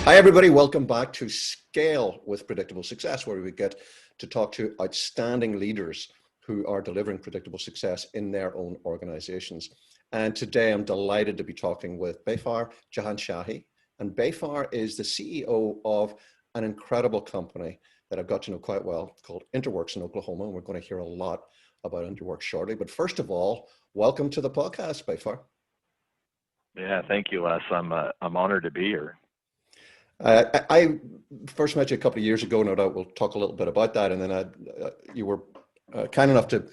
Hi, everybody. Welcome back to Scale with Predictable Success, where we get to talk to outstanding leaders who are delivering predictable success in their own organizations. And today I'm delighted to be talking with Behfar Jahanshahi. And Behfar is the CEO of an incredible company that I've got to know quite well called Interworks in Oklahoma. And we're going to hear a lot about Interworks shortly. But first of all, welcome to the podcast, Behfar. Yeah, thank you, Les. I'm honored to be here. I first met you a couple of years ago. No doubt we'll talk a little bit about that. And then you were kind enough to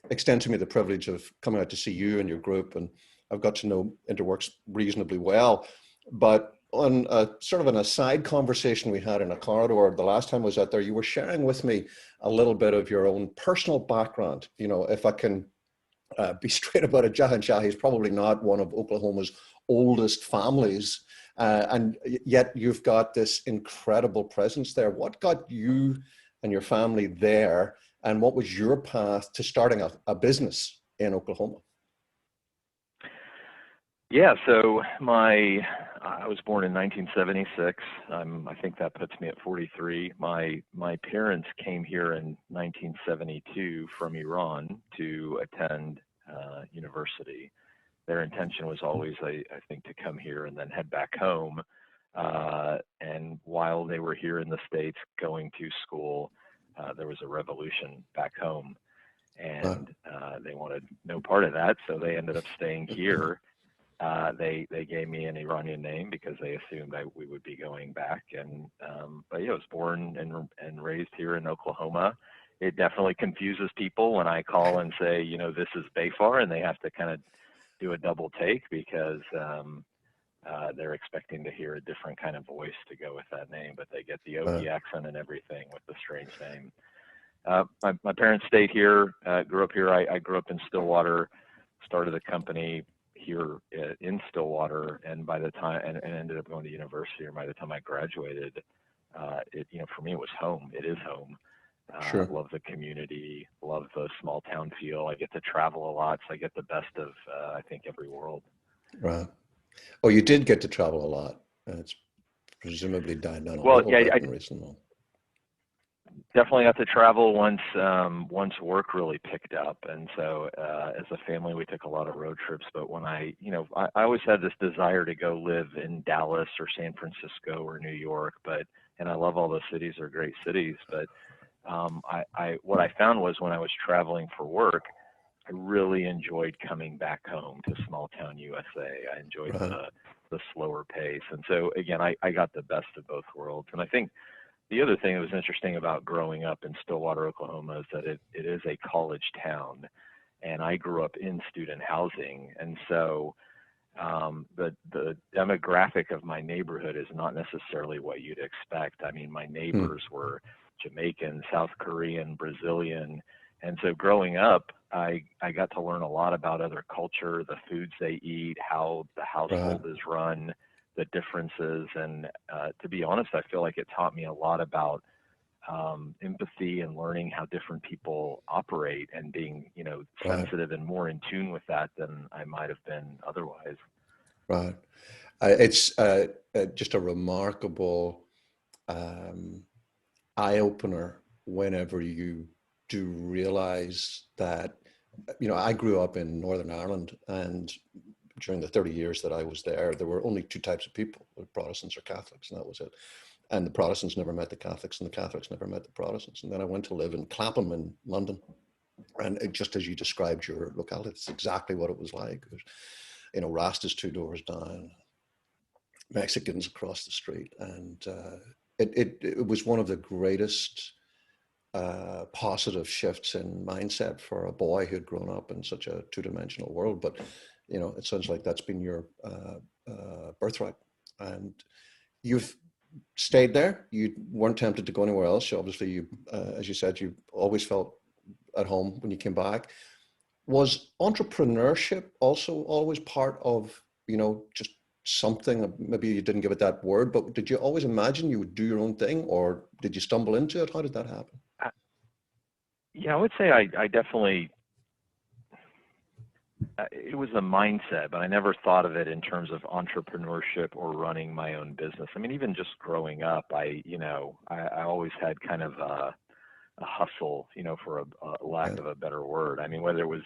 extend to me the privilege of coming out to see you and your group. And I've got to know Interworks reasonably well. But on sort of an aside conversation we had in a corridor the last time I was out there, you were sharing with me a little bit of your own personal background. You know, if I can be straight about it, Jahanshahi is probably not one of Oklahoma's oldest families. And yet you've got this incredible presence there. What got you and your family there? And what was your path to starting a business in Oklahoma? Yeah, so I was born in 1976. I think that puts me at 43. My parents came here in 1972 from Iran to attend university. Their intention was always, I think, to come here and then head back home. And while they were here in the States going to school, there was a revolution back home, and they wanted no part of that, so they ended up staying here. They gave me an Iranian name because they assumed we would be going back. But yeah, I was born and raised here in Oklahoma. It definitely confuses people when I call and say, you know, this is Behfar, and they have to kind of do a double take because they're expecting to hear a different kind of voice to go with that name, but they get the Okie accent and everything with the strange name. My parents stayed here, grew up here. I grew up in Stillwater, started a company here in Stillwater, and by the time and ended up going to university. Or by the time I graduated, for me it was home. It is home. Sure. Love the community, love the small town feel. I get to travel a lot, so I get the best of, I think, every world. Right. Oh, you did get to travel a lot. And it's presumably died down a Well, little yeah, bit I in recent months. definitely got to travel once work really picked up. And so as a family, we took a lot of road trips. But when I always had this desire to go live in Dallas or San Francisco or New York, and I love all those cities, they're great cities, but what I found was when I was traveling for work, I really enjoyed coming back home to small town USA. I enjoyed the slower pace. And so again, I got the best of both worlds. And I think the other thing that was interesting about growing up in Stillwater, Oklahoma, is that it is a college town, and I grew up in student housing. And so the demographic of my neighborhood is not necessarily what you'd expect. I mean, my neighbors were Jamaican, South Korean, Brazilian. And so growing up, I got to learn a lot about other culture, the foods they eat, how the household is run, the differences. And to be honest, I feel like it taught me a lot about empathy and learning how different people operate and being, sensitive and more in tune with that than I might have been otherwise. Right. It's just a remarkable eye-opener whenever you do realize that, I grew up in Northern Ireland, and during the 30 years that I was there were only two types of people, Protestants or Catholics, and that was it. And the Protestants never met the Catholics, and the Catholics never met the Protestants. And then I went to live in Clapham in London. And just as you described your locality, it's exactly what it was like. Rastas two doors down, Mexicans across the street. And it was one of the greatest positive shifts in mindset for a boy who had grown up in such a two-dimensional world. But, it sounds like that's been your birthright. And you've stayed there. You weren't tempted to go anywhere else. Obviously, as you said, you always felt at home when you came back. Was entrepreneurship also always part of, just something, maybe you didn't give it that word, but did you always imagine you would do your own thing, or did you stumble into it? How did that happen? Yeah, I would say I definitely it was a mindset, but I never thought of it in terms of entrepreneurship or running my own business. I mean, even just growing up, I always had kind of a hustle, for a lack Yeah. of a better word. I mean, whether it was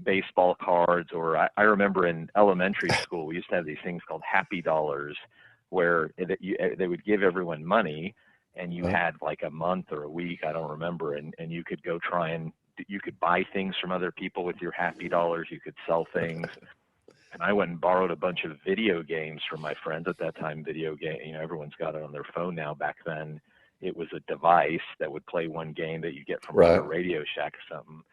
baseball cards or I remember in elementary school, we used to have these things called happy dollars where they would give everyone money and you Right. had like a month or a week, I don't remember, and you could go try and you could buy things from other people with your happy dollars. You could sell things. And I went and borrowed a bunch of video games from my friends at that time. Video game, everyone's got it on their phone now. Back then, it was a device that would play one game that you get from like a Right. Radio Shack or something.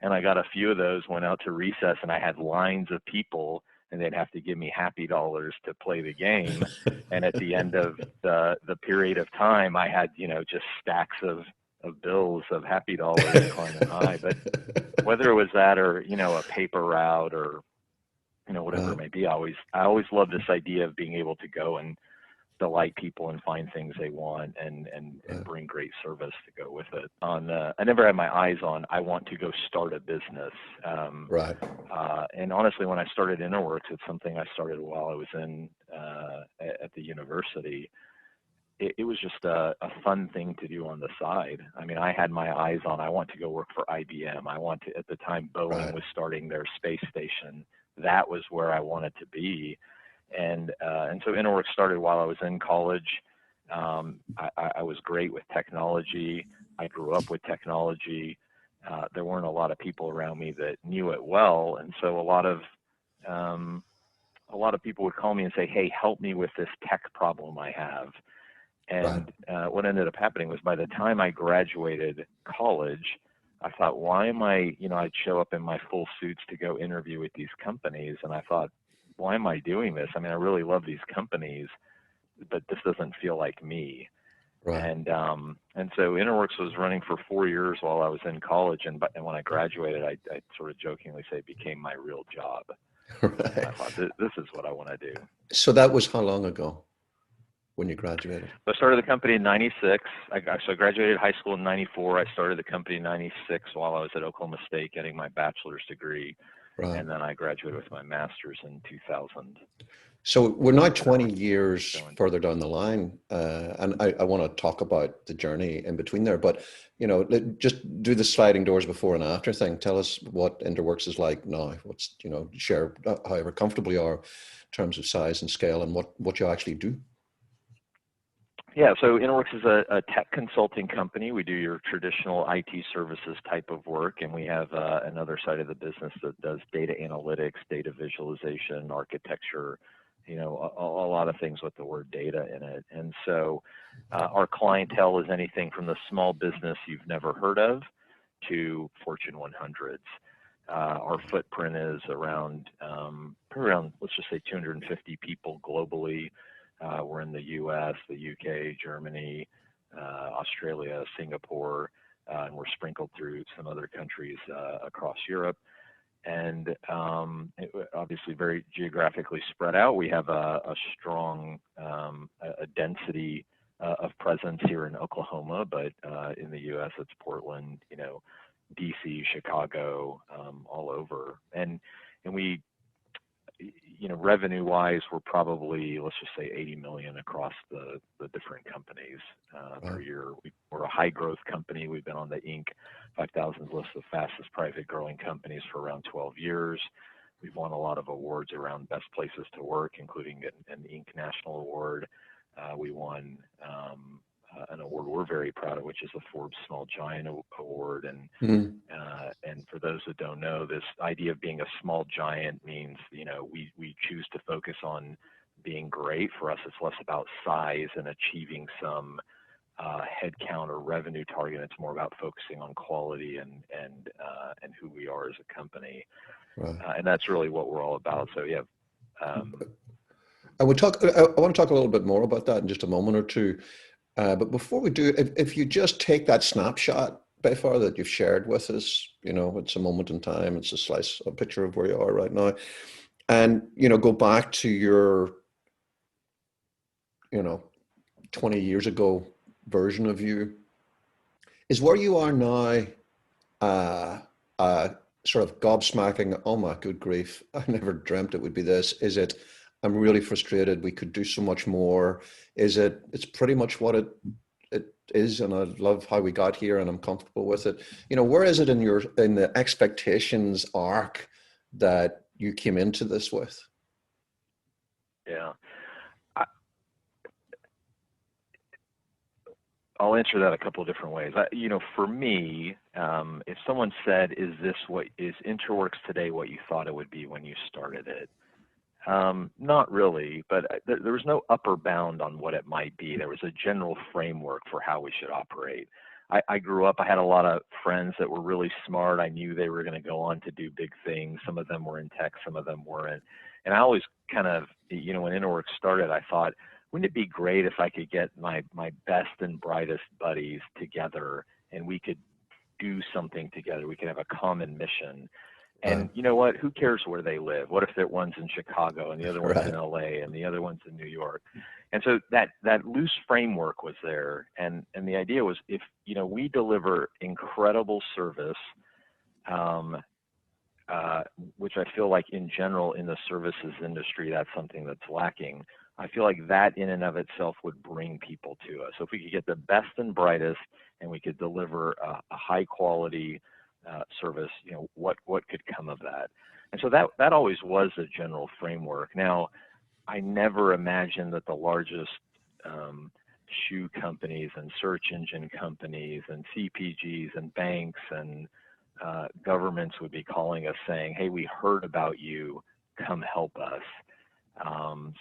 And I got a few of those, went out to recess, and I had lines of people, and they'd have to give me happy dollars to play the game. And at the end of the period of time, I had just stacks of bills of happy dollars climbing high. But whether it was that or a paper route or whatever it Right. may be, I always loved this idea of being able to go and delight people and find things they want and Right. bring great service to go with it. I never had my eyes on I want to go start a business. Right. And honestly, when I started Interworks, it's something I started while I was in at the university. It was just a fun thing to do on the side. I mean, I had my eyes on I want to go work for IBM. I want to, at the time Boeing Right. was starting their space station. That was where I wanted to be. And so Interworks started while I was in college. I was great with technology. I grew up with technology. There weren't a lot of people around me that knew it well, and so um, a lot of people would call me and say, "Hey, help me with this tech problem I have." Right. And what ended up happening was by the time I graduated college, I thought, why am I, I'd show up in my full suits to go interview with these companies. And I thought, why am I doing this? I mean, I really love these companies, but this doesn't feel like me. Right. And so Interworks was running for 4 years while I was in college. And when I graduated, I sort of jokingly say it became my real job. And Right. I thought, this is what I want to do. So that was how long ago when you graduated? So I started the company in '96. So I graduated high school in '94. I started the company in '96 while I was at Oklahoma State getting my bachelor's degree, Right. and then I graduated with my master's in 2000. So we're now So 20 Interworks years going. further down the line, and I want to talk about the journey in between there. But just do the sliding doors before and after thing. Tell us what Interworks is like now. What's share however comfortable you are in terms of size and scale, and what you actually do. Yeah, so Interworks is a tech consulting company. We do your traditional IT services type of work, and we have another side of the business that does data analytics, data visualization, architecture, a lot of things with the word data in it. And so our clientele is anything from the small business you've never heard of to Fortune 100s. Our footprint is around, let's just say 250 people globally. We're in the US, the UK, Germany, Australia, Singapore, and we're sprinkled through some other countries across Europe. And obviously very geographically spread out. We have a strong a density of presence here in Oklahoma, but in the US it's Portland, DC, Chicago, all over. And we revenue wise, we're probably, let's just say 80 million across the different companies per Wow. year. We're a high growth company. We've been on the Inc. 5000 list of fastest private growing companies for around 12 years. We've won a lot of awards around best places to work, including an Inc. National Award. We won an award we're very proud of, which is the Forbes Small Giant Award. And for those that don't know, this idea of being a small giant means, we choose to focus on being great. For us, it's less about size and achieving some headcount or revenue target. It's more about focusing on quality and who we are as a company. Right. And that's really what we're all about. So yeah. I would talk. I want to talk a little bit more about that in just a moment or two. But before we do, if you just take that snapshot, Behfar, that you've shared with us, it's a moment in time, it's a picture of where you are right now, and go back to your, 20 years ago version of you, is where you are now, a sort of gobsmacking, oh my good grief, I never dreamt it would be this? Is it, I'm really frustrated, we could do so much more? Is it, it's pretty much what it is, and I love how we got here and I'm comfortable with it. You know, where is it in your, in the expectations arc that you came into this with? Yeah. I'll answer that a couple of different ways. For me, if someone said, is Interworks today what you thought it would be when you started it? Not really, but there was no upper bound on what it might be. There was a general framework for how we should operate. I grew up, I had a lot of friends that were really smart. I knew they were going to go on to do big things. Some of them were in tech, some of them weren't. And I always kind of, when Interworks started, I thought, wouldn't it be great if I could get my best and brightest buddies together and we could do something together? We could have a common mission. And you know what? Who cares where they live? What if that one's in Chicago and the other one's in LA and the other one's in New York? And so that loose framework was there. And the idea was, if we deliver incredible service, which I feel like in general in the services industry, that's something that's lacking. I feel like that in and of itself would bring people to us. So if we could get the best and brightest and we could deliver a high quality service, what could come of that? And so that always was a general framework. Now, I never imagined that the largest shoe companies and search engine companies and CPGs and banks and governments would be calling us saying, hey, we heard about you, come help us.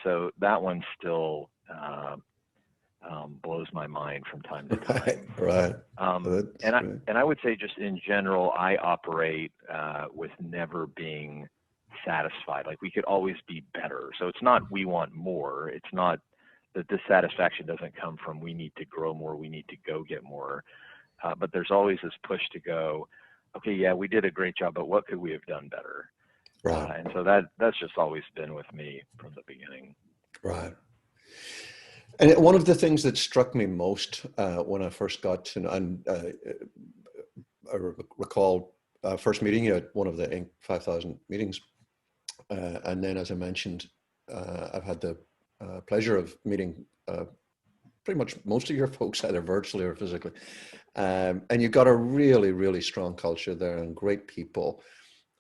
So that one still blows my mind from time to time. Right. And I would say, just in general, I operate with never being satisfied. Like, we could always be better. So it's not we want more. It's not that dissatisfaction doesn't come from we need to grow more, we need to go get more. But there's always this push to go, okay, yeah, we did a great job, but what could we have done better? Right. And so that's just always been with me from the beginning. Right. And one of the things that struck me most when I first got to know, and I recall first meeting you at one of the Inc. 5000 meetings. And then, as I mentioned, I've had the pleasure of meeting pretty much most of your folks, either virtually or physically. And you've got a really, really strong culture there and great people.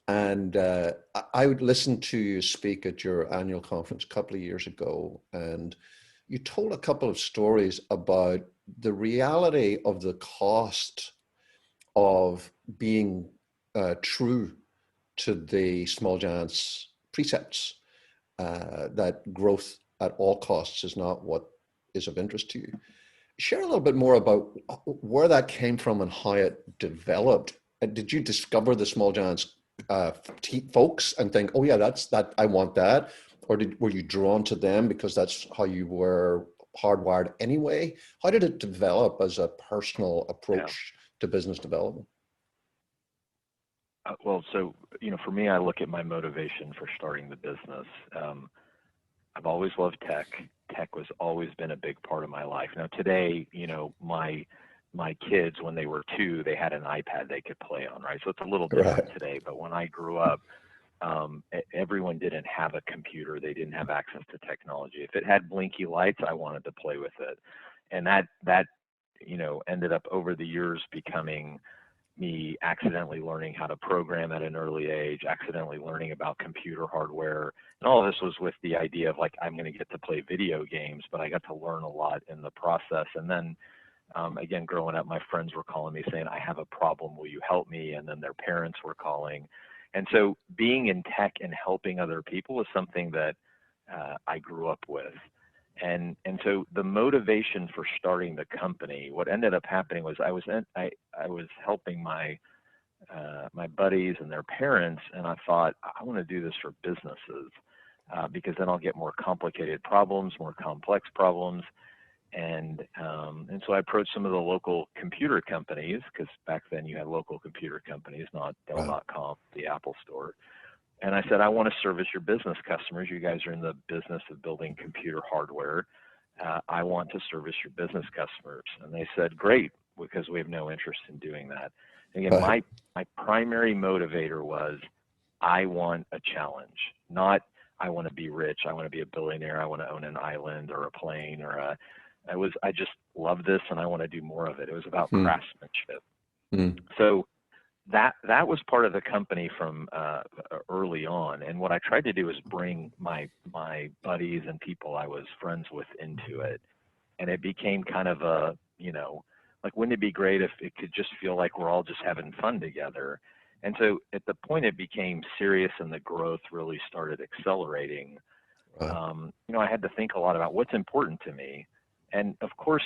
And I would listen to you speak at your annual conference a couple of years ago, and you told a couple of stories about the reality of the cost of being true to the small giants precepts, that growth at all costs is not what is of interest to you. Share a little bit more about where that came from and how it developed. Did you discover the small giants folks and think, oh yeah, that's that, I want that? Or were you drawn to them because that's how you were hardwired anyway? How did it develop as a personal approach to business development? Well, so, for me, I look at my motivation for starting the business. I've always loved tech. Tech was always been a big part of my life. Now today, my kids, when they were 2, they had an iPad they could play on, right? So it's a little different today. But when I grew up, everyone didn't have a computer. They didn't have access to technology. If it had blinky lights, I wanted to play with it. And that ended up over the years becoming me accidentally learning how to program at an early age, accidentally learning about computer hardware. And all of this was with the idea of, like, I'm going to get to play video games, but I got to learn a lot in the process. And then, again, growing up, my friends were calling me saying, I have a problem, will you help me? And then their parents were calling. And so being in tech and helping other people was something that I grew up with. And so the motivation for starting the company, what ended up happening was I was helping my buddies and their parents, and I thought, I want to do this for businesses because then I'll get more complicated problems, more complex problems. And so I approached some of the local computer companies, because back then you had local computer companies, not Dell.com, the Apple store. And I said, I want to service your business customers. You guys are in the business of building computer hardware. I want to service your business customers. And they said, great, because we have no interest in doing that. Again, Right. my primary motivator was I want a challenge, not I want to be rich, I want to be a billionaire, I want to own an island or a plane or a I just love this and I want to do more of it. It was about Mm, craftsmanship. mm, So that was part of the company from early on. And what I tried to do was bring my buddies and people I was friends with into it. And it became kind of a, like, wouldn't it be great if it could just feel like we're all just having fun together? And so at the point it became serious and the growth really started accelerating, right. I had to think a lot about what's important to me. And of course,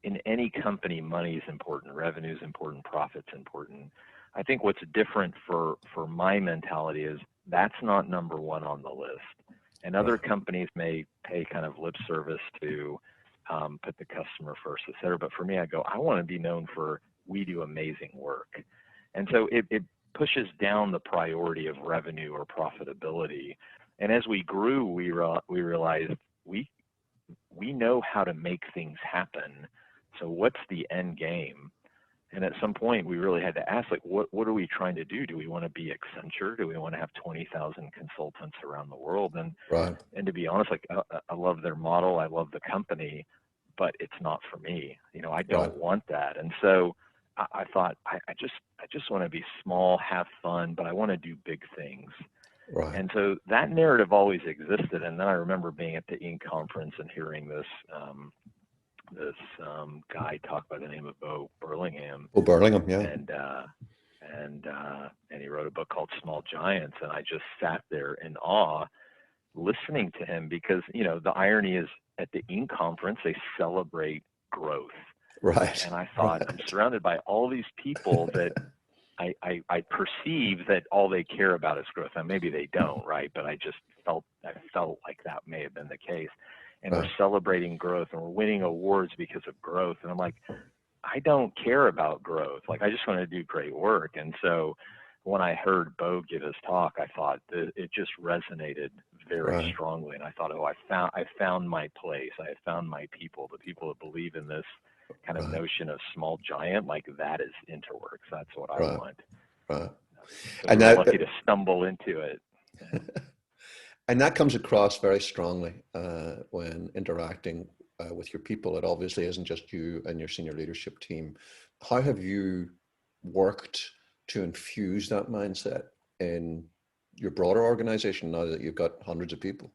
in any company, money is important, revenue is important, profit's important. I think what's different for my mentality is that's not number one on the list. And other Right. companies may pay kind of lip service to put the customer first, et cetera. But for me, I go, I want to be known for we do amazing work. And so it pushes down the priority of revenue or profitability. And as we grew, we realized we we know how to make things happen. So what's the end game? And at some point, we really had to ask, like, what are we trying to do? Do we want to be Accenture? Do we want to have 20,000 consultants around the world? Right. And to be honest, like, I love their model, I love the company, but it's not for me. I Right. don't want that. And so I thought, I just want to be small, have fun, but I want to do big things. Right. And so that narrative always existed. And then I remember being at the Inc. conference and hearing this guy talk by the name of Bo Burlingham, Oh, Birmingham. Yeah. and and he wrote a book called Small Giants, and I just sat there in awe listening to him because the irony is at the Inc. conference they celebrate growth, Right. and I thought I'm Right. surrounded by all these people that I perceive that all they care about is growth. And maybe they don't, right? But I felt like that may have been the case. And we're Right. celebrating growth and we're winning awards because of growth. And I'm like, I don't care about growth. Like I just want to do great work. And so when I heard Bo give his talk, I thought it just resonated very Right. strongly. And I thought, oh, I found my place. I have found my people, the people that believe in this kind of Right. notion of small giant. Like that is Interworks. That's what I Right. want. Right. So we And were that lucky to stumble into it. And and that comes across very strongly when interacting with your people. It obviously isn't just you and your senior leadership team. How have you worked to infuse that mindset in your broader organization now that you've got hundreds of people?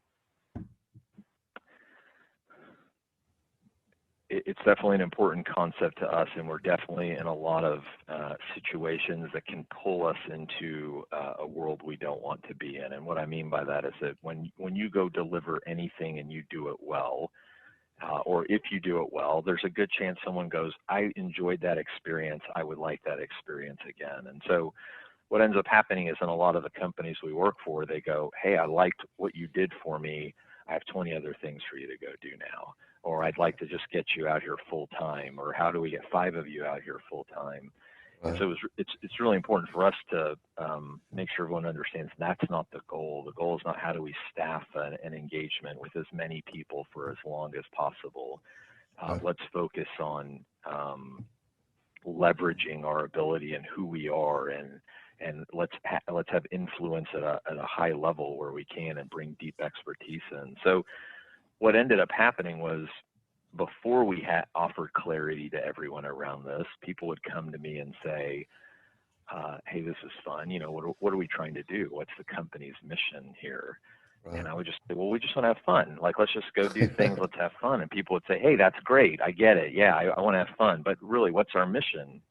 it's definitely an important concept to us, and we're definitely in a lot of situations that can pull us into a world we don't want to be in. And what I mean by that is that when you go deliver anything and you do it well, or if you do it well, there's a good chance someone goes, I enjoyed that experience. I would like that experience again. And so what ends up happening is in a lot of the companies we work for, they go, hey, I liked what you did for me. I have 20 other things for you to go do now. Or I'd like to just get you out here full time. Or how do we get 5 of you out here full time? And Right. so it's really important for us to make sure everyone understands that's not the goal. The goal is not how do we staff an engagement with as many people for as long as possible. Right. Let's focus on leveraging our ability and who we are, and let's have influence at a high level where we can and bring deep expertise in. So what ended up happening was before we had offered clarity to everyone around this, people would come to me and say, hey, this is fun. What are we trying to do? What's the company's mission here? And Right. I would just say, well, we just want to have fun. Like, let's just go do things. Let's have fun. And people would say, hey, that's great. I get it. Yeah, I want to have fun. But really, what's our mission?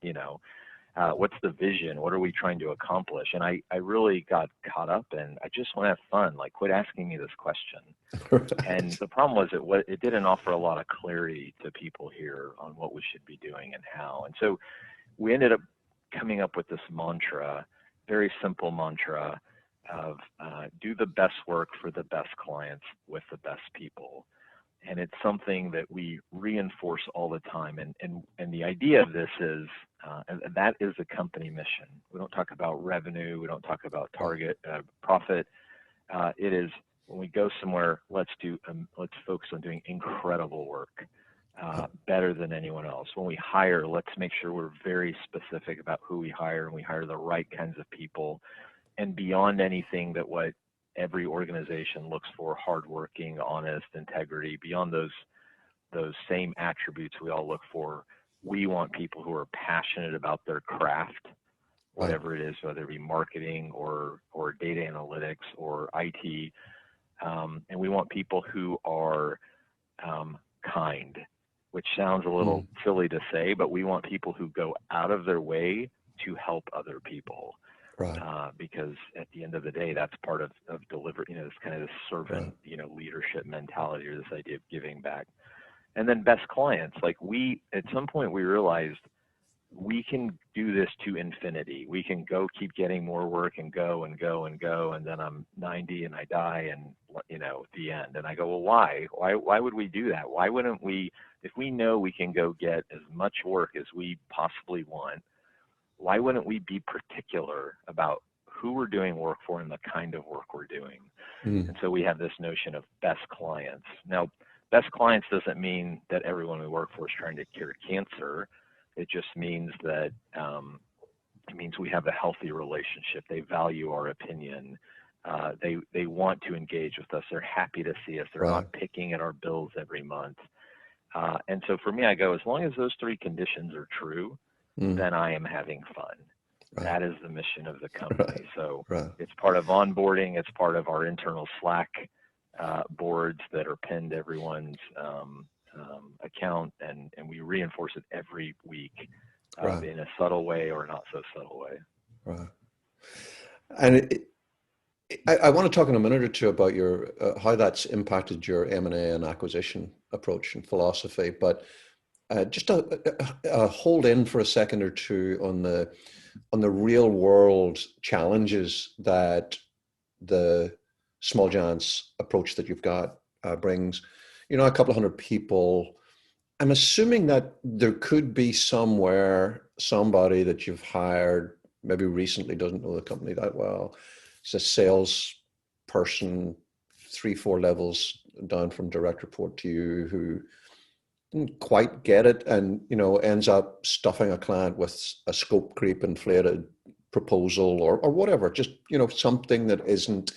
What's the vision? What are we trying to accomplish? And I really got caught up in, I just want to have fun. Like, quit asking me this question. And Right. the problem was it didn't offer a lot of clarity to people here on what we should be doing and how. And so we ended up coming up with this mantra, very simple mantra of do the best work for the best clients with the best people. And it's something that we reinforce all the time. And the idea of this is that is a company mission. We don't talk about revenue. We don't talk about target profit. It is when we go somewhere, let's focus on doing incredible work. better than anyone else. When we hire, let's make sure we're very specific about who we hire, and we hire the right kinds of people. And beyond anything that what every organization looks for, hardworking, honest, integrity, beyond those same attributes we all look for, we want people who are passionate about their craft, whatever it is, whether it be marketing or data analytics or IT. And we want people who are kind, which sounds a little silly to say, but we want people who go out of their way to help other people. Because at the end of the day, that's part of delivery, this kind of this servant, leadership mentality, or this idea of giving back. And then best clients, like at some point we realized we can do this to infinity. We can keep getting more work and go and go and go. And then I'm 90 and I die, and, at the end. And I go, well, why? Why would we do that? Why wouldn't we, if we know we can go get as much work as we possibly want, why wouldn't we be particular about who we're doing work for and the kind of work we're doing? And so we have this notion of best clients. Now, best clients doesn't mean that everyone we work for is trying to cure cancer. It just means that we have a healthy relationship. They value our opinion. They want to engage with us. They're happy to see us. They're not picking at our bills every month. And so for me, I go, as long as those three conditions are true, then I am having fun. That is the mission of the company. So it's part of onboarding. It's part of our internal Slack boards that are pinned to everyone's account, and we reinforce it every week in a subtle way or not so subtle way. And I want to talk in a minute or two about your how that's impacted your M&A and acquisition approach and philosophy, but just hold in for a second or two on the real world challenges that the small giants approach that you've got brings. A couple of hundred people. I'm assuming that there could be somewhere somebody that you've hired, maybe recently, doesn't know the company that well. It's a sales person, 3-4 levels down from direct report to you, who didn't quite get it, and ends up stuffing a client with a scope creep inflated proposal or whatever, just something that isn't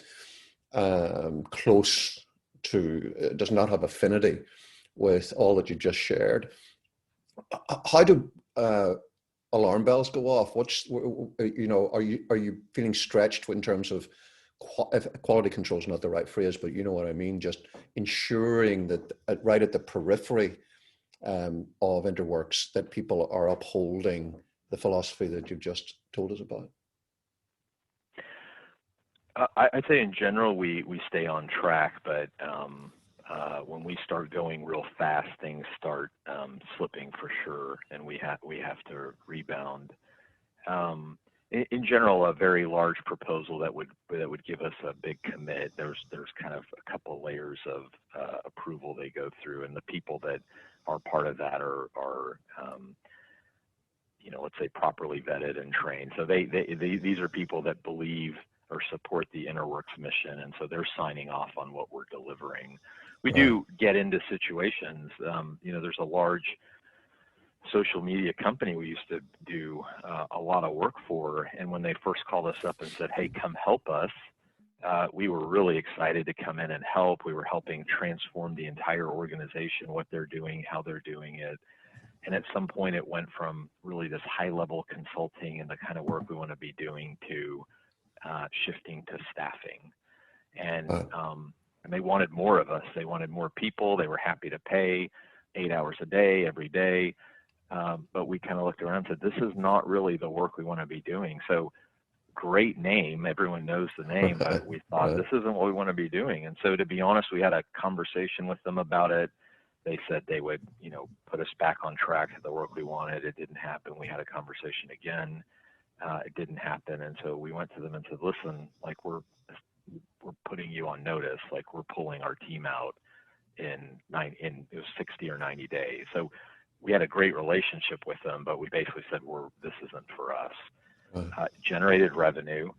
close to, does not have affinity with all that you just shared. How do alarm bells go off? Are you feeling stretched in terms of quality control is not the right phrase, but you know what I mean, just ensuring that right at the periphery of Interworks, that people are upholding the philosophy that you've just told us about? I'd say in general we stay on track, but when we start going real fast, things start slipping for sure, and we have to rebound. In general, a very large proposal that would give us a big commit, there's kind of a couple layers of approval they go through, and the people that are part of that are let's say properly vetted and trained. So these are people that believe or support the Interworks mission, and so they're signing off on what we're delivering. We do get into situations, there's a large social media company we used to do a lot of work for, and when they first called us up and said, hey, come help us, we were really excited to come in and help. We were helping transform the entire organization, what they're doing, how they're doing it. And at some point it went from really this high level consulting and the kind of work we want to be doing to shifting to staffing. And they wanted more of us. They wanted more people. They were happy to pay 8 hours a day, every day. But we kind of looked around and said, this is not really the work we want to be doing. So great name. Everyone knows the name, but we thought this isn't what we want to be doing. And so to be honest, we had a conversation with them about it. They said they would, put us back on track to the work we wanted. It didn't happen. We had a conversation again. It didn't happen. And so we went to them and said, listen, like we're putting you on notice, like we're pulling our team out in it was 60 or 90 days. So we had a great relationship with them, but we basically said, this isn't for us. Generated revenue.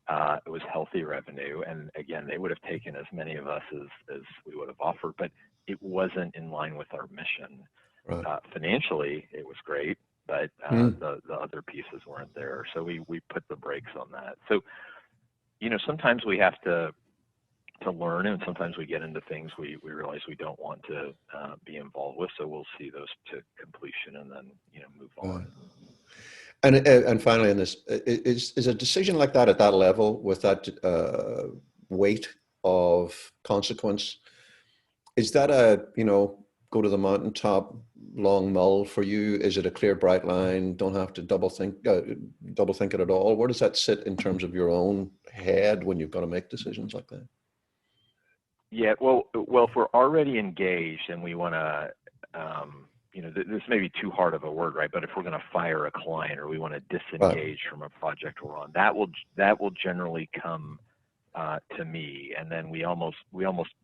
It was healthy revenue. And again, they would have taken as many of us as we would have offered, but it wasn't in line with our mission. Right. Financially, it was great, but Mm. the other pieces weren't there. So we put the brakes on that. So, sometimes we have to learn, and sometimes we get into things we realize we don't want to be involved with. So we'll see those to completion and then move Right. on. And finally, in this, is a decision like that at that level with that weight of consequence, is that a go to the mountaintop long mull for you? Is it a clear bright line? Don't have to double think it at all. Where does that sit in terms of your own head when you've got to make decisions like that? Yeah, well, if we're already engaged and we want to, this may be too hard of a word, right? But if we're going to fire a client or we want to Right. disengage from a project we're on, that will generally come to me, and then we almost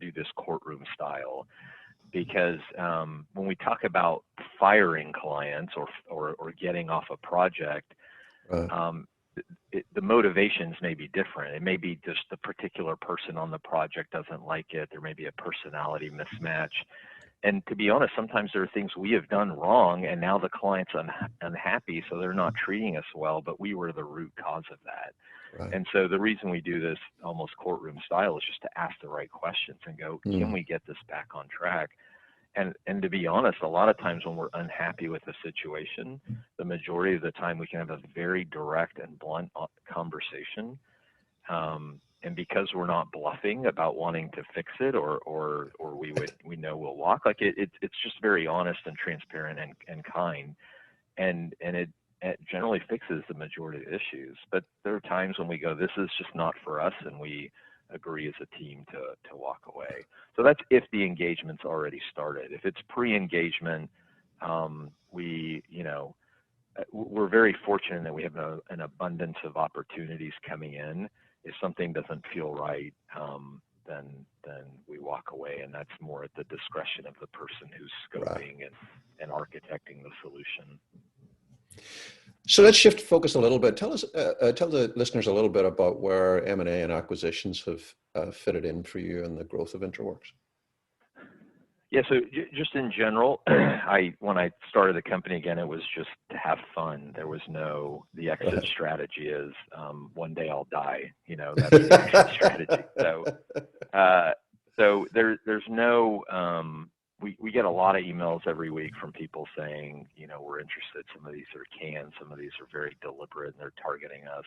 do this courtroom style, because when we talk about firing clients or getting off a project, Right. the motivations may be different. It may be just the particular person on the project doesn't like it. There may be a personality mismatch. And to be honest, sometimes there are things we have done wrong, and now the client's unhappy, so they're not treating us well, but we were the root cause of that. Right. And so the reason we do this almost courtroom style is just to ask the right questions and go, can Mm. we get this back on track? And to be honest, a lot of times when we're unhappy with a situation, the majority of the time we can have a very direct and blunt conversation. And because we're not bluffing about wanting to fix it, or we know we'll walk, like it's just very honest and transparent and kind, and it generally fixes the majority of the issues. But there are times when we go, this is just not for us, and we agree as a team to walk away. So that's if the engagement's already started. If it's pre-engagement, we're very fortunate that we have an abundance of opportunities coming in. If something doesn't feel right, then we walk away, and that's more at the discretion of the person who's Right. scoping and architecting the solution. So let's shift focus a little bit. Tell the listeners a little bit about where M&A and acquisitions have fitted in for you and the growth of Interworks. Yeah, so just in general, when I started the company again, it was just to have fun. There was the exit Right. strategy is one day I'll die. That's the exit strategy. So there's no. We get a lot of emails every week from people saying, we're interested. Some of these are canned, some of these are very deliberate, and they're targeting us.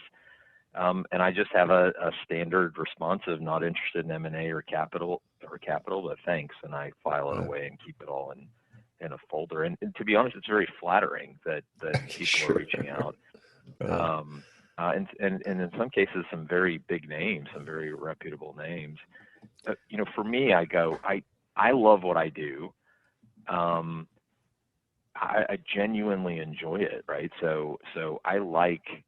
And I just have a standard response of not interested in M&A or capital, but thanks. And I file it Right. away and keep it all in a folder. And to be honest, it's very flattering that people Sure. are reaching out. Right. And in some cases, some very big names, some very reputable names. For me, I love what I do. I genuinely enjoy it, right? So I like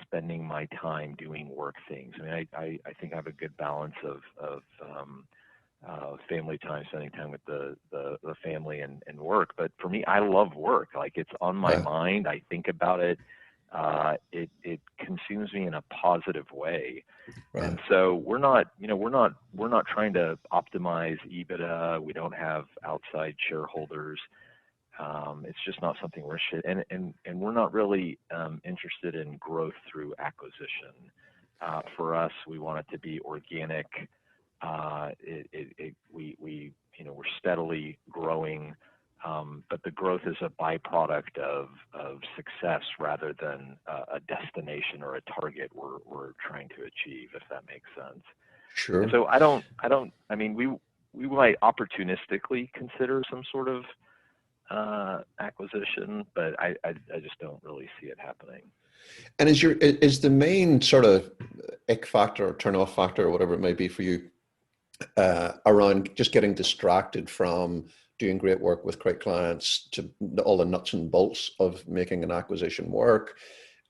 spending my time doing work things. I mean, I think I have a good balance of family time, spending time with the family and work. But for me, I love work. Like, it's on my Right. mind. I think about it. It consumes me in a positive way. Right. And so we're not trying to optimize EBITDA. We don't have outside shareholders. It's just not something we're and we're not really interested in growth through acquisition. For us, we want it to be organic. We're steadily growing, but the growth is a byproduct of success rather than a destination or a target we're trying to achieve, if that makes sense. Sure. And so I mean, we might opportunistically consider some sort of acquisition, but I just don't really see it happening. And is the main sort of ick factor or turn off factor or whatever it may be for you around just getting distracted from doing great work with great clients to all the nuts and bolts of making an acquisition work?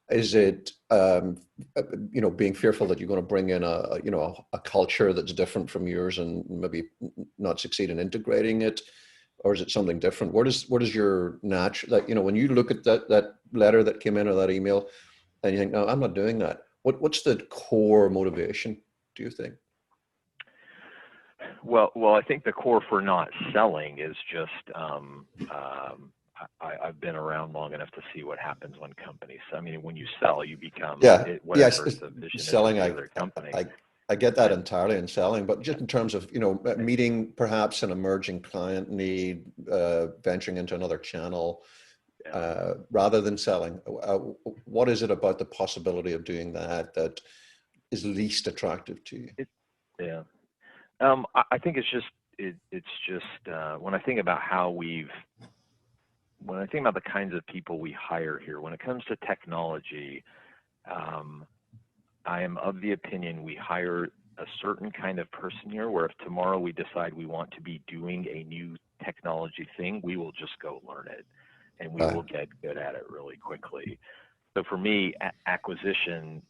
Is it being fearful that you're going to bring in a culture that's different from yours and maybe not succeed in integrating it? Or is it something different? What is your natural, when you look at that letter that came in or that email and you think, no, I'm not doing that. What's the core motivation, do you think? Well, I think the core for not selling is just I've been around long enough to see what happens when companies. I mean, when you sell, you become Yeah, it, yes, whatever the vision is of selling, the other company. I, I get that And entirely in selling, but just in terms of, meeting perhaps an emerging client need, venturing into another channel, yeah, rather than selling, what is it about the possibility of doing that that is least attractive to you? it, yeah. I think it's just it's just when I think about when I think about the kinds of people we hire here, when it comes to technology, um, I am of the opinion we hire a certain kind of person here where if tomorrow we decide we want to be doing a new technology thing, we will just go learn it and we Uh, will get good at it really quickly. So for me, acquisition,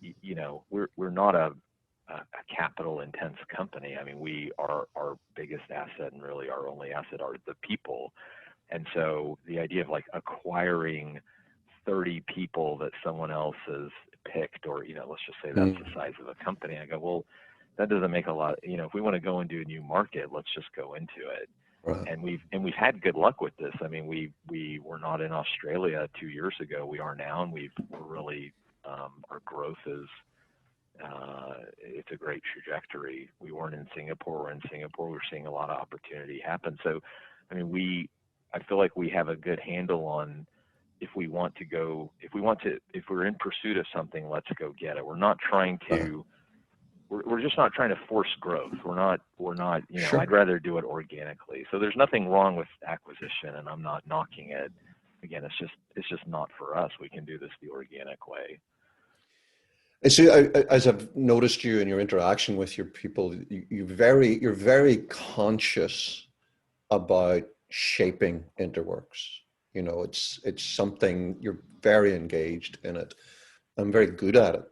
we're not a capital intense company. I mean, we are our biggest asset and really our only asset are the people. And so the idea of like acquiring 30 people that someone else has picked, or, let's just say that's the mm, size of a company. I go, well, that doesn't make a lot, if we want to go into a new market, let's just go into it. right. And we've had good luck with this. I mean, we were not in Australia 2 years ago. We are now, and we're really, our growth is, it's a great trajectory. We weren't in Singapore. We're in Singapore. We're seeing a lot of opportunity happen. So, I mean, I feel like we have a good handle on if we want to go, if we're in pursuit of something, let's go get it. We're not trying Uh, to, we're just not trying to force growth. We're not, I'd sure. rather do it organically. So there's nothing wrong with acquisition, and I'm not knocking it. Again, it's just not for us. We can do this the organic way. And so, as I've noticed you in your interaction with your people, you're very conscious about shaping Interworks. It's something you're very engaged in it and very good at it.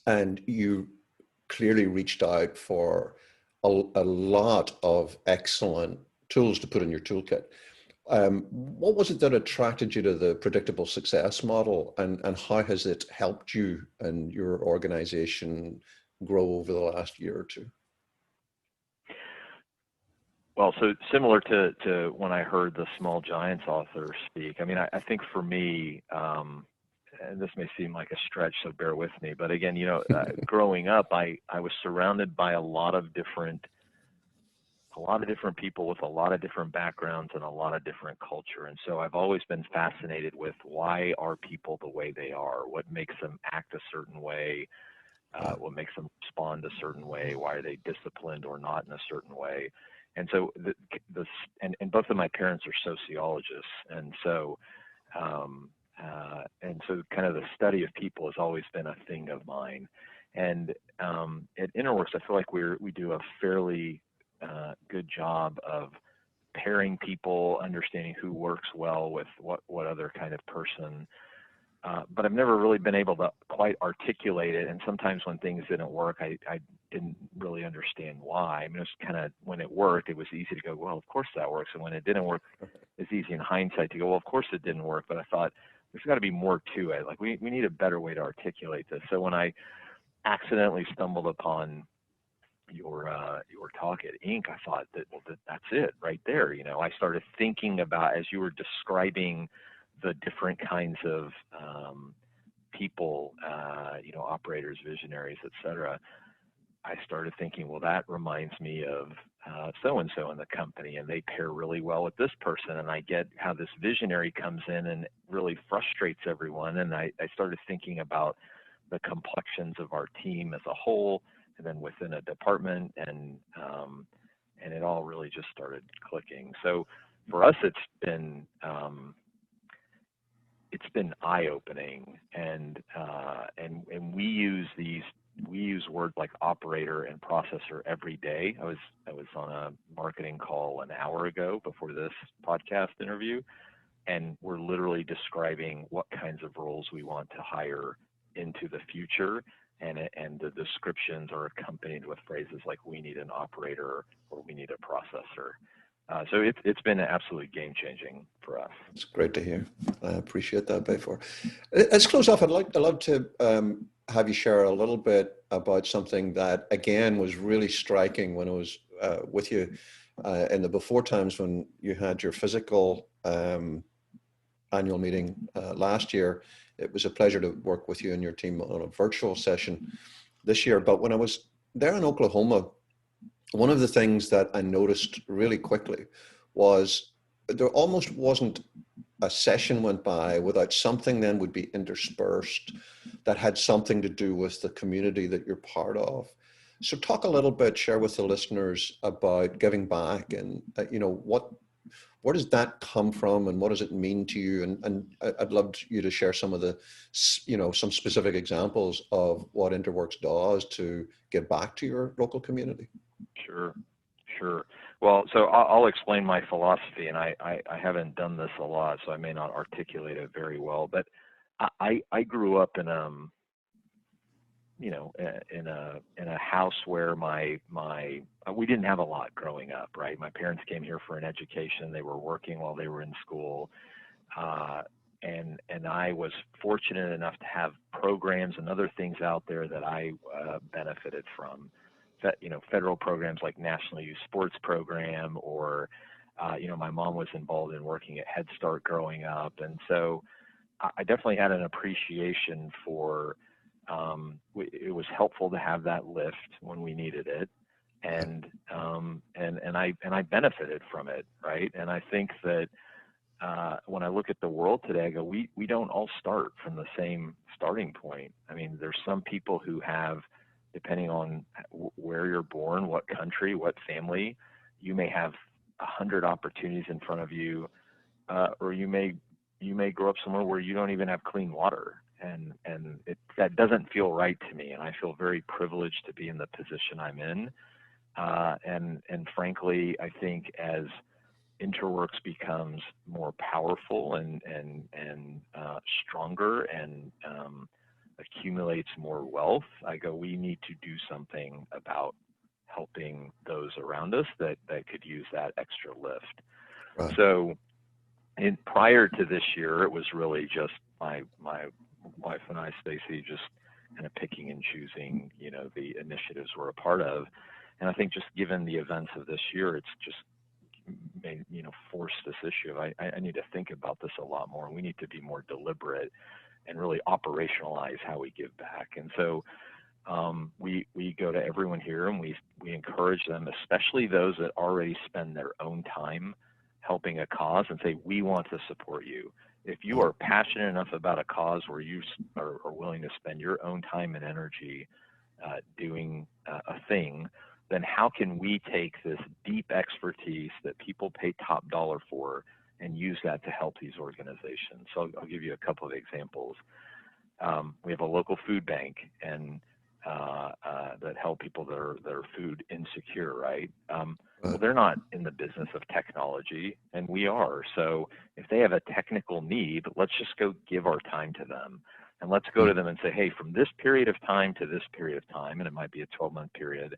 And you clearly reached out for a lot of excellent tools to put in your toolkit. What was it that attracted you to the predictable success model, and how has it helped you and your organization grow over the last year or two? Well, so similar to when I heard the Small Giants author speak, I mean, I think for me, and this may seem like a stretch, so bear with me, but again, growing up, I was surrounded by a lot of different people with a lot of different backgrounds and a lot of different culture. And so I've always been fascinated with why are people the way they are? What makes them act a certain way? What makes them respond a certain way? Why are they disciplined or not in a certain way? And so and both of my parents are sociologists. And so kind of the study of people has always been a thing of mine. And at Interworks, I feel like we do a fairly good job of pairing people, understanding who works well with what other kind of person. But I've never really been able to quite articulate it. And sometimes when things didn't work, I didn't really understand why. I mean, it was kind of, when it worked, it was easy to go, well, of course that works. And when it didn't work, it's easy in hindsight to go, well, of course it didn't work. But I thought there's got to be more to it. Like we need a better way to articulate this. So when I accidentally stumbled upon your talk at Inc., I thought that's it right there. I started thinking about, as you were describing the different kinds of people, operators, visionaries, et cetera. I started thinking, well, that reminds me of so and so in the company, and they pair really well with this person. And I get how this visionary comes in and really frustrates everyone. And I started thinking about the complexions of our team as a whole, and then within a department, and it all really just started clicking. So for us, it's been eye-opening, and we use words like operator and processor every day. I was on a marketing call an hour ago before this podcast interview, and we're literally describing what kinds of roles we want to hire into the future, and the descriptions are accompanied with phrases like "we need an operator" or "we need a processor." So it's been absolutely game changing for us. It's great to hear. I appreciate that, Behfar. Let's close off. I'd love to have you share a little bit about something that, again, was really striking when I was with you in the before times when you had your physical annual meeting last year. It was a pleasure to work with you and your team on a virtual session this year. But when I was there in Oklahoma, one of the things that I noticed really quickly was there almost wasn't a session went by without something then would be interspersed that had something to do with the community that you're part of. So talk a little bit, share with the listeners about giving back and, where does that come from and what does it mean to you? And I'd love you to share some of the, some specific examples of what Interworks does to give back to your local community. Sure, sure. Well, so I'll explain my philosophy, and I haven't done this a lot, so I may not articulate it very well. But I grew up in in a house where we didn't have a lot growing up, right? My parents came here for an education. They were working while they were in school, and I was fortunate enough to have programs and other things out there that I benefited from. Federal programs like National Youth Sports Program, or my mom was involved in working at Head Start growing up, and so I definitely had an appreciation for. It was helpful to have that lift when we needed it, and I benefited from it, right? And I think that when I look at the world today, I go, we don't all start from the same starting point. I mean, there's some people who have, depending on where you're born, what country, what family, you may have 100 opportunities in front of you, or you may grow up somewhere where you don't even have clean water, and that doesn't feel right to me. And I feel very privileged to be in the position I'm in, and frankly, I think as Interworks becomes more powerful and stronger and accumulates more wealth, I go, we need to do something about helping those around us that could use that extra lift. Right. So prior to this year, it was really just my wife and I, Stacy, just kind of picking and choosing, the initiatives we're a part of. And I think just given the events of this year, it's just made, force this issue. I need to think about this a lot more. We need to be more deliberate and really operationalize how we give back. And so we go to everyone here and we encourage them, especially those that already spend their own time helping a cause, and say, we want to support you. If you are passionate enough about a cause where you are willing to spend your own time and energy doing a thing, then how can we take this deep expertise that people pay top dollar for and use that to help these organizations? So I'll give you a couple of examples. We have a local food bank and that help people that are food insecure, right? Well, they're not in the business of technology, and we are. So if they have a technical need, let's just go give our time to them. And let's go to them and say, hey, from this period of time to this period of time, and it might be a 12-month period,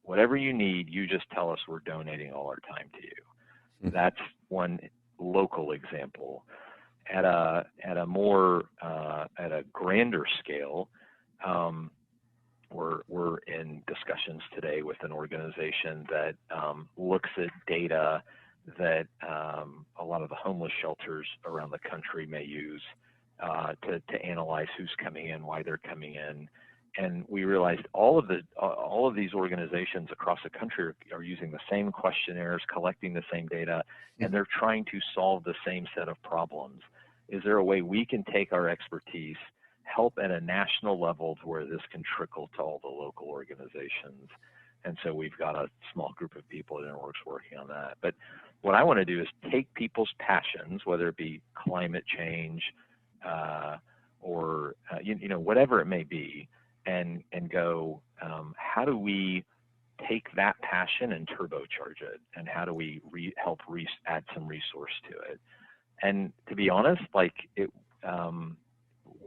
whatever you need, you just tell us, we're donating all our time to you. That's one local example. At a more at a grander scale, we're in discussions today with an organization that looks at data that a lot of the homeless shelters around the country may use to analyze who's coming in, why they're coming in. And we realized all of these organizations across the country are using the same questionnaires, collecting the same data, and they're trying to solve the same set of problems. Is there a way we can take our expertise, help at a national level to where this can trickle to all the local organizations? And so we've got a small group of people at Interworks working on that. But what I want to do is take people's passions, whether it be climate change or whatever it may be, and go, how do we take that passion and turbocharge it? And how do we help add some resource to it? And to be honest,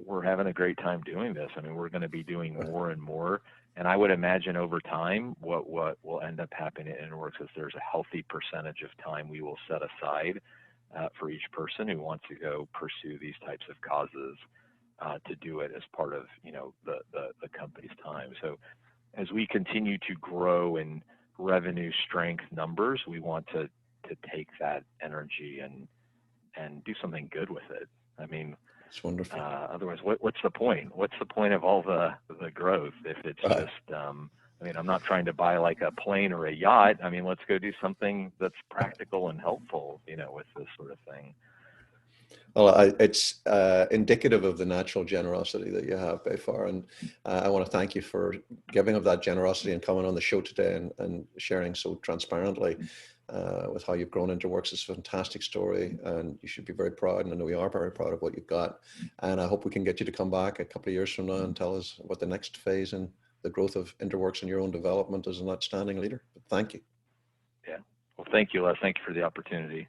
we're having a great time doing this. I mean, we're going to be doing more and more. And I would imagine over time, what will end up happening at Interworks is there's a healthy percentage of time we will set aside for each person who wants to go pursue these types of causes to do it as part of the company's time. So as we continue to grow and revenue strength numbers. We want to take that energy and do something good with it. I mean, it's wonderful. Otherwise, what's the point? What's the point of all the growth if it's Right. just? I mean, I'm not trying to buy like a plane or a yacht. I mean, let's go do something that's practical and helpful, with this sort of thing. Well, it's indicative of the natural generosity that you have, Behfar, and I want to thank you for giving of that generosity and coming on the show today and sharing so transparently with how you've grown Interworks. It's a fantastic story, and you should be very proud, and I know we are very proud of what you've got. And I hope we can get you to come back a couple of years from now and tell us what the next phase in the growth of Interworks and your own development as an outstanding leader. But thank you. Yeah. Well, thank you, Les. Thank you for the opportunity.